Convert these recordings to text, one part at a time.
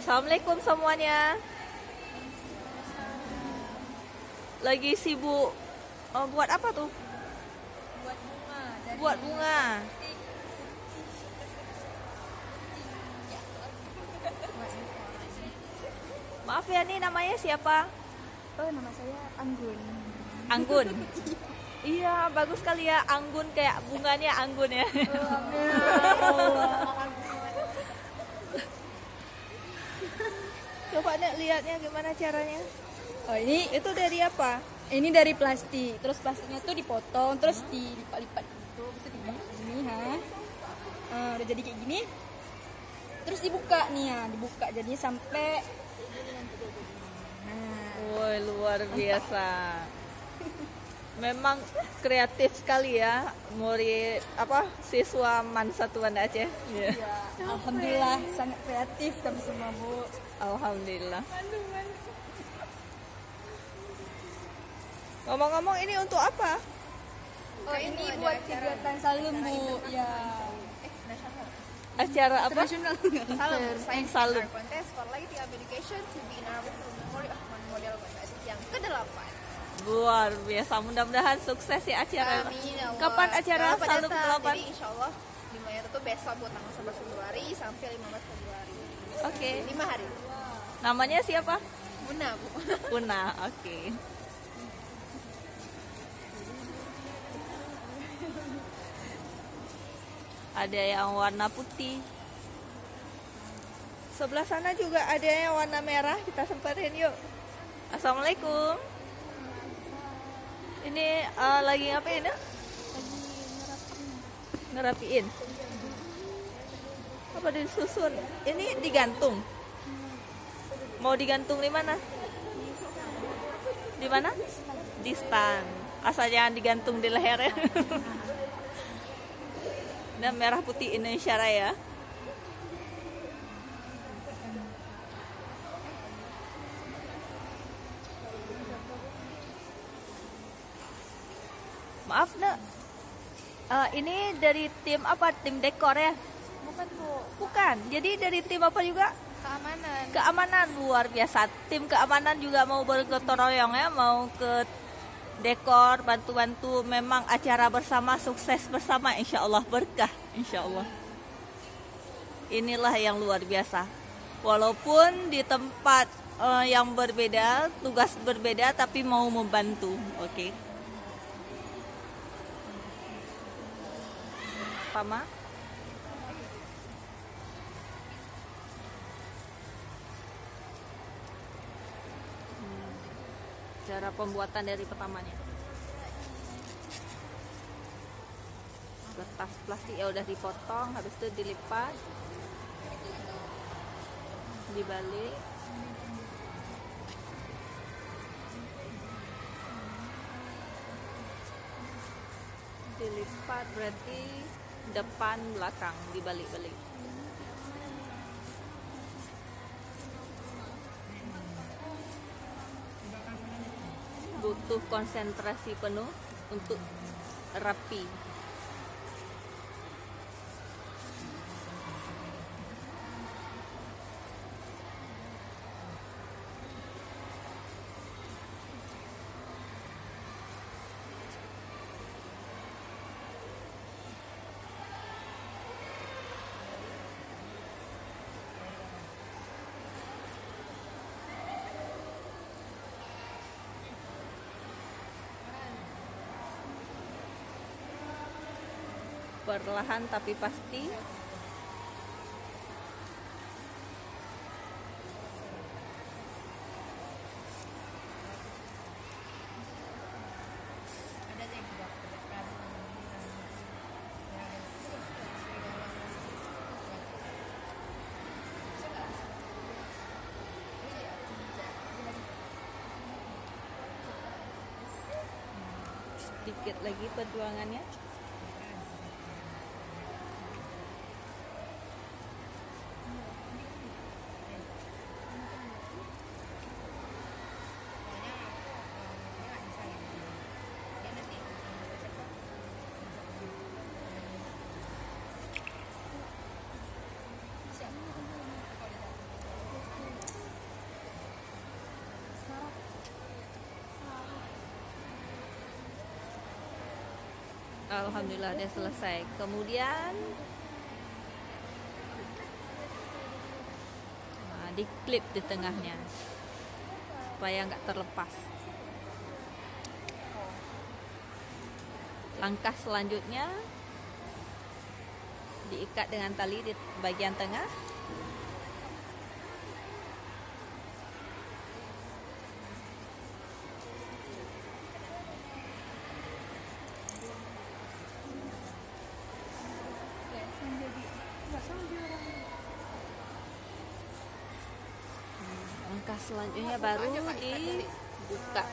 Assalamualaikum semuanya. Lagi sibuk buat apa tuh? Buat bunga. Buat bunga. Maaf ya, nih namanya siapa? Oh, nama saya Anggun. Anggun. Iya, bagus sekali ya, anggun, kayak bunganya anggun ya. Coba Nek lihatnya gimana caranya. Oh, ini Itu dari apa? dari plastik. Terus plastiknya tuh dipotong, terus dilipat-lipat gitu. Bisa dibuka gini, udah jadi kayak gini. Terus dibuka nih ya, dibuka jadinya sampai Woi, luar biasa. Memang kreatif sekali ya, murid siswa MAN Satuan Aceh. ya, alhamdulillah sangat kreatif kami semua, Bu. Alhamdulillah. Ngomong-ngomong, ini untuk apa? Oh, ini buat kegiatan salum, Bu. Ya. Acara apa? Nasional. Salum, Science Salum. Art Contest for Lighting Application to be in our memory of model contest yang ke-8. Luar biasa, mudah-mudahan sukses ya acara. Amin ya Allah. Kapan acara Jangan lupa Salum datang. ke-8? Jadi insya Allah dimulai itu besok buat tanggal 11 Februari sampai 15 Februari. Oke. 5 hari. Namanya siapa? Muna, Bu. Puna, oke. Ada yang warna putih. Sebelah sana juga ada yang warna merah. Kita semperin yuk. Assalamualaikum. Ini lagi ngapain ya? Ngerapiin. Apa disusun? Ini digantung. Mau digantung di mana? Di mana? Di stand. Asal jangan digantung di leher ya. Dan merah putih Indonesia Raya. Maaf Nak, ini dari tim apa? Tim dekor ya? Bukan, Bu. Bukan, jadi dari tim apa juga? Keamanan. Keamanan, luar biasa. Tim keamanan juga mau bergotong royong ya, mau ke dekor, bantu-bantu. Memang acara bersama, sukses bersama, insya Allah berkah, insya Allah. Inilah yang luar biasa. Walaupun di tempat yang berbeda, tugas berbeda, tapi mau membantu. Oke. Pertama. Cara pembuatan dari pertamanya. Kertas plastik ya udah dipotong, habis itu dilipat, dibalik, dilipat, berarti depan belakang dibalik-balik. Butuh konsentrasi penuh untuk rapi. Perlahan tapi pasti. Sedikit lagi perjuangannya. Alhamdulillah dia selesai. Kemudian diklip di tengahnya supaya nggak terlepas. Langkah selanjutnya diikat dengan tali di bagian tengah. Langkah selanjutnya baru dibuka.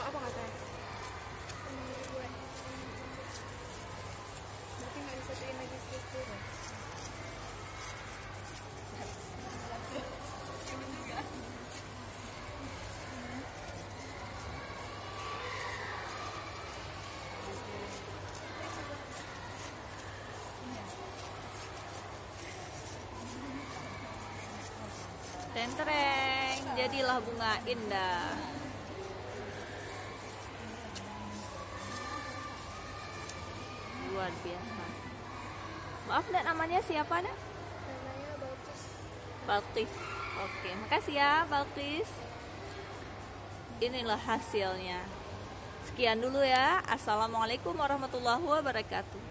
Apa katanya? Berarti nggak disatuin lagi struktur. Tentreng, jadilah bunga indah. Luar biasa. Maaf, dan namanya siapa, Nak? Namanya Balkis. Balkis. Oke, makasih ya, Balkis. Inilah hasilnya. Sekian dulu ya. Assalamualaikum warahmatullahi wabarakatuh.